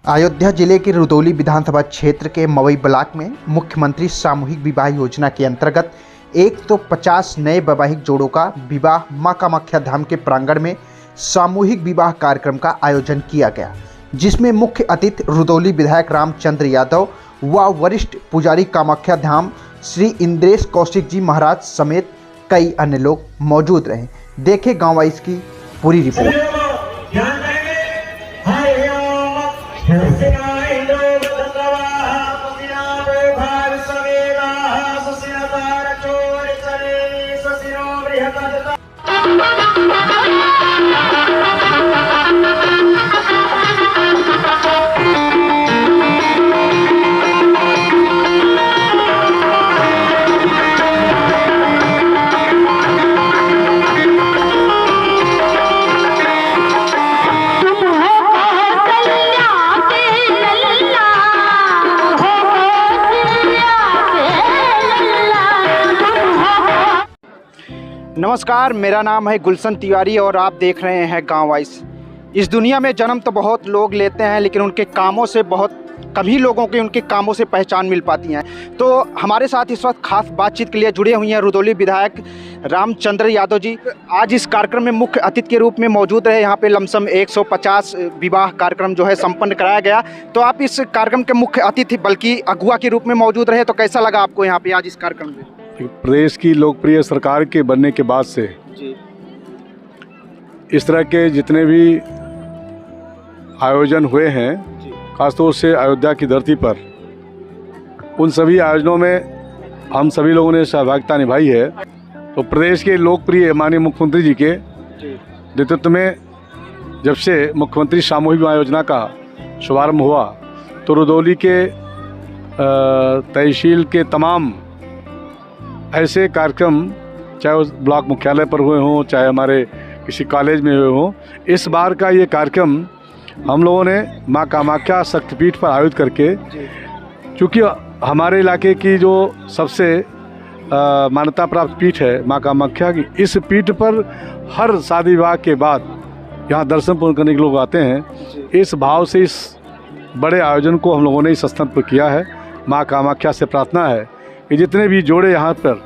अयोध्या जिले के रुदौली विधानसभा क्षेत्र के मवई ब्लॉक में मुख्यमंत्री सामूहिक विवाह योजना के अंतर्गत 150 नए वैवाहिक जोड़ों का विवाह मां कामाख्या धाम के प्रांगण में सामूहिक विवाह कार्यक्रम का आयोजन किया गया, जिसमें मुख्य अतिथि रुदौली विधायक रामचंद्र यादव व वरिष्ठ पुजारी कामाख्या धाम श्री इंद्रेश कौशिक जी महाराज समेत कई अन्य लोग मौजूद रहे। देखे गाँव वाइज की पूरी रिपोर्ट। नमस्कार, मेरा नाम है गुलशन तिवारी और आप देख रहे हैं गाँव वाइज। इस दुनिया में जन्म तो बहुत लोग लेते हैं, लेकिन उनके कामों से बहुत कम ही लोगों की उनके कामों से पहचान मिल पाती हैं। तो हमारे साथ इस वक्त खास बातचीत के लिए जुड़े हुए हैं रुदौली विधायक रामचंद्र यादव जी। आज इस कार्यक्रम में मुख्य अतिथि के रूप में मौजूद रहे। यहाँ पे लमसम 150 विवाह कार्यक्रम जो है संपन्न कराया गया। तो आप इस कार्यक्रम के मुख्य अतिथि बल्कि अगुआ के रूप में मौजूद रहे, तो कैसा लगा आपको यहाँ पे आज इस कार्यक्रम में? प्रदेश की लोकप्रिय सरकार के बनने के बाद से जी, इस तरह के जितने भी आयोजन हुए हैं, खासतौर से अयोध्या की धरती पर, उन सभी आयोजनों में हम सभी लोगों ने सहभागिता निभाई है। तो प्रदेश के लोकप्रिय माननीय मुख्यमंत्री जी के नेतृत्व में जब से मुख्यमंत्री सामूहिक विवाह योजना का शुभारंभ हुआ, तो रुदौली के तहसील के तमाम ऐसे कार्यक्रम, चाहे उस ब्लॉक मुख्यालय पर हुए हों, चाहे हमारे किसी कॉलेज में हुए हों, इस बार का ये कार्यक्रम हम लोगों ने मां कामाख्या शक्तिपीठ पर आयोजित करके, चूँकि हमारे इलाके की जो सबसे मान्यता प्राप्त पीठ है मां कामाख्या की, इस पीठ पर हर शादी विवाह के बाद यहाँ दर्शन पूर्ण करने के लोग आते हैं। इस भाव से इस बड़े आयोजन को हम लोगों ने इस स्थान पर किया है। मां कामाख्या से प्रार्थना है कि जितने भी जोड़े यहाँ पर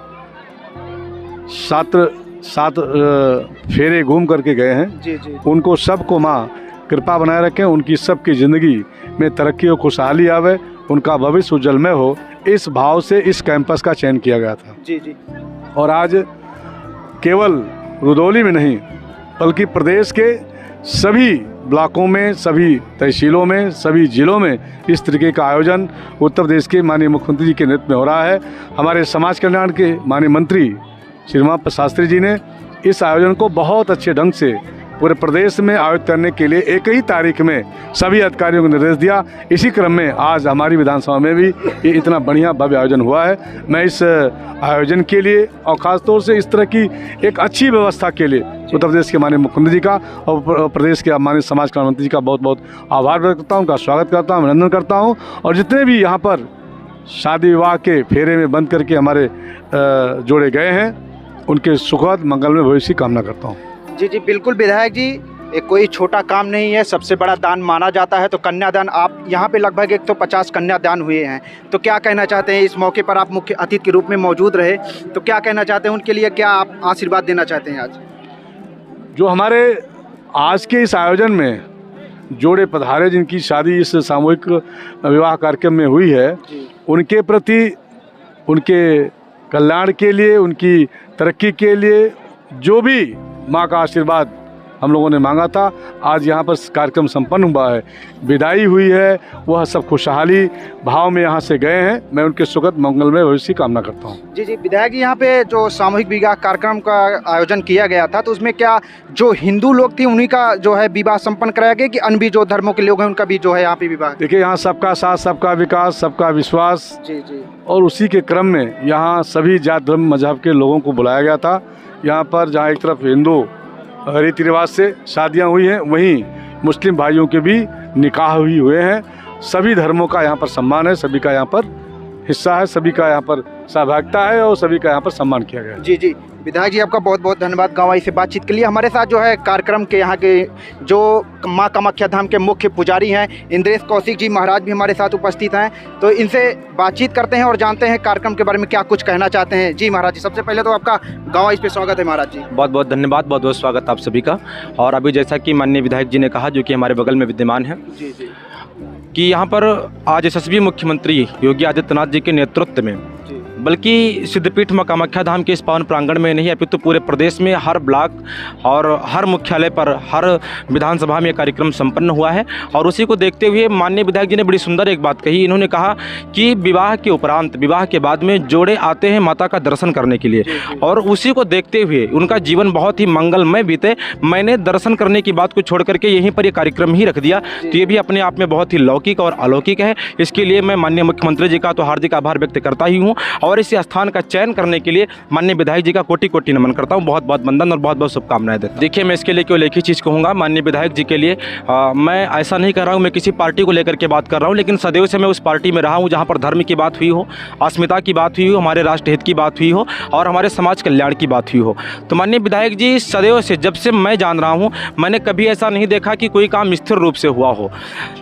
सात फेरे घूम करके गए हैं, उनको सबको माँ कृपा बनाए रखें, उनकी सबकी ज़िंदगी में तरक्की और खुशहाली आवे, उनका भविष्य उज्जवलमय हो। इस भाव से इस कैंपस का चयन किया गया था। जी। और आज केवल रुदौली में नहीं, बल्कि प्रदेश के सभी ब्लॉकों में, सभी तहसीलों में, सभी जिलों में इस तरीके का आयोजन उत्तर प्रदेश के माननीय मुख्यमंत्री जी के नेतृत्व में हो रहा है। हमारे समाज कल्याण के माननीय मंत्री श्रीमान शास्त्री जी ने इस आयोजन को बहुत अच्छे ढंग से पूरे प्रदेश में आयोजित करने के लिए एक ही तारीख में सभी अधिकारियों को निर्देश दिया। इसी क्रम में आज हमारी विधानसभा में भी ये इतना बढ़िया भव्य आयोजन हुआ है। मैं इस आयोजन के लिए और ख़ासतौर से इस तरह की एक अच्छी व्यवस्था के लिए उत्तर प्रदेश के माननीय मुख्यमंत्री जी का और प्रदेश के माननीय समाज कल्याण मंत्री जी का बहुत बहुत आभार व्यक्त करता हूँ, उनका स्वागत करता हूँ, अभिनंदन करता हूँ। और जितने भी यहाँ पर शादी विवाह के फेरे में बंद करके हमारे जोड़े गए हैं, उनके सुखद मंगलमय भविष्य की कामना करता हूँ। जी बिल्कुल विधायक जी, ये कोई छोटा काम नहीं है, सबसे बड़ा दान माना जाता है। तो कन्यादान, आप यहाँ पे लगभग 150 कन्यादान हुए हैं, तो क्या कहना चाहते हैं? इस मौके पर आप मुख्य अतिथि के रूप में मौजूद रहे, तो क्या कहना चाहते हैं? उनके लिए क्या आप आशीर्वाद देना चाहते हैं? आज जो हमारे आज के इस आयोजन में जोड़े पधारे, जिनकी शादी इस सामूहिक विवाह कार्यक्रम में हुई है, उनके प्रति, उनके कल्याण के लिए, उनकी तरक्की के लिए जो भी माँ का आशीर्वाद हम लोगों ने मांगा था, आज यहाँ पर कार्यक्रम संपन्न हुआ है, विदाई हुई है। वह सब खुशहाली भाव में यहाँ से गए हैं। मैं उनके सुखद मंगलमय भविष्य की कामना करता हूँ। जी विधायक जी, यहाँ पे जो सामूहिक विवाह कार्यक्रम का आयोजन किया गया था, तो उसमें क्या जो हिंदू लोग थे उन्हीं का जो है विवाह संपन्न कराया गया, कि अन्य भी जो धर्मों के लोग हैं उनका भी जो है यहाँ पे विवाह? देखिए, यहाँ सबका साथ, सबका विकास, सबका विश्वास। जी। और उसी के क्रम में यहाँ सभी जात धर्म मजहब के लोगों को बुलाया गया था। यहाँ पर जहाँ एक तरफ हिंदू रीति रिवाज से शादियाँ हुई हैं, वहीं मुस्लिम भाइयों के भी निकाह हुए हैं। सभी धर्मों का यहाँ पर सम्मान है, सभी का यहाँ पर हिस्सा है, सभी का यहाँ पर सहभागिता है और सभी का यहाँ पर सम्मान किया गया है। जी विधायक जी आपका बहुत बहुत धन्यवाद गाँव वाइज से बातचीत के लिए। हमारे साथ जो है कार्यक्रम के यहाँ के जो माँ कामाख्या धाम के मुख्य पुजारी हैं इंद्रेश कौशिक जी महाराज भी हमारे साथ उपस्थित हैं, तो इनसे बातचीत करते हैं और जानते हैं कार्यक्रम के बारे में क्या कुछ कहना चाहते हैं। जी महाराज जी, सबसे पहले तो आपका गाँव वाइज पे स्वागत है महाराज जी। बहुत बहुत धन्यवाद, बहुत बहुत स्वागत आप सभी का। और अभी जैसा कि माननीय विधायक जी ने कहा, जो कि हमारे बगल में विद्यमान है, जी जी, कि यहाँ पर आज यशस्वी मुख्यमंत्री योगी आदित्यनाथ जी के नेतृत्व में, बल्कि सिद्धपीठ माँ कामाख्या धाम के इस पावन प्रांगण में नहीं, अपितु पूरे प्रदेश में हर ब्लॉक और हर मुख्यालय पर, हर विधानसभा में कार्यक्रम संपन्न हुआ है। और उसी को देखते हुए माननीय विधायक जी ने बड़ी सुंदर एक बात कही। इन्होंने कहा कि विवाह के उपरांत, विवाह के बाद में जोड़े आते हैं माता का दर्शन करने के लिए, और उसी को देखते हुए उनका जीवन बहुत ही मंगलमय बीते। मैंने दर्शन करने की बात को छोड़ करके यहीं पर ये कार्यक्रम ही रख दिया, तो ये भी अपने आप में बहुत ही लौकिक और अलौकिक है। इसके लिए मैं माननीय मुख्यमंत्री जी का तो हार्दिक आभार व्यक्त करता ही हूँ, और इस स्थान का चयन करने के लिए माननीय विधायक जी का कोटि कोटि नमन करता हूं। बहुत बहुत वंदन और बहुत बहुत शुभकामनाएं देता हूं। देखिए, मैं इसके लिए केवल एक ही चीज़ कहूँगा माननीय विधायक जी के लिए, मैं ऐसा नहीं कर रहा हूँ मैं किसी पार्टी को लेकर के बात कर रहा हूँ, लेकिन सदैव से मैं उस पार्टी में रहा हूँ जहाँ पर धर्म की बात हुई हो, अस्मिता की बात हुई हो, हमारे राष्ट्र हित की बात हुई हो और हमारे समाज कल्याण की बात हुई हो। तो माननीय विधायक जी सदैव से, जब से मैं जान रहा हूँ, मैंने कभी ऐसा नहीं देखा कि कोई काम स्थिर रूप से हुआ हो।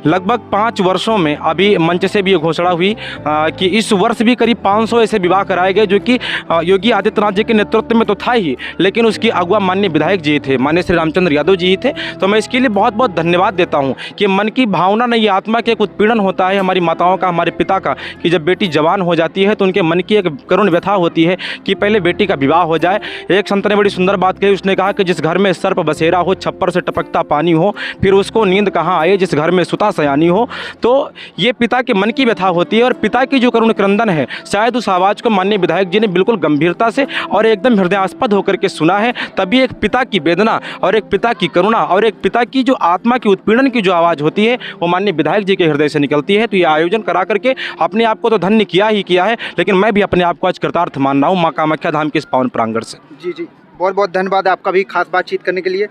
लगभग 5 वर्षों में, अभी मंच से भी ये घोषणा हुई कि इस वर्ष भी करीब 500 ऐसे विवाह कराए गए, जो कि योगी आदित्यनाथ जी के नेतृत्व में तो था ही, लेकिन उसकी अगुवा माननीय विधायक जी थे, माननीय श्री रामचंद्र यादव जी ही थे। तो मैं इसके लिए बहुत बहुत धन्यवाद देता हूं कि मन की भावना नहीं, आत्मा के एक उत्पीड़न होता है हमारी माताओं का, हमारे पिता का, कि जब बेटी जवान हो जाती है तो उनके मन की एक करुण व्यथा होती है कि पहले बेटी का विवाह हो जाए। एक संत ने बड़ी सुंदर बात कही, उसने कहा कि जिस घर में सर्प बसेरा हो, छप्पर से टपकता पानी हो, फिर उसको नींद कहाँ आए, जिस घर में सुता सयानी हो। तो ये पिता के मन की व्यथा होती है, और पिता की जो करुण क्रंदन है, शायद उस आवाज़ को माननीय विधायक जी ने बिल्कुल गंभीरता से और एकदम हृदयास्पद होकर के सुना है। तभी एक पिता की वेदना और एक पिता की करुणा और एक पिता की जो आत्मा की उत्पीड़न की जो आवाज़ होती है, वो माननीय विधायक जी के हृदय से निकलती है। तो ये आयोजन करा करके अपने आप को तो धन्य किया ही किया है, लेकिन मैं भी अपने आप को आज कृतार्थ मान रहा हूँ माँ कामाख्या धाम के इस पावन प्रांगण से। जी जी, बहुत बहुत धन्यवाद आपका भी खास बातचीत करने के लिए।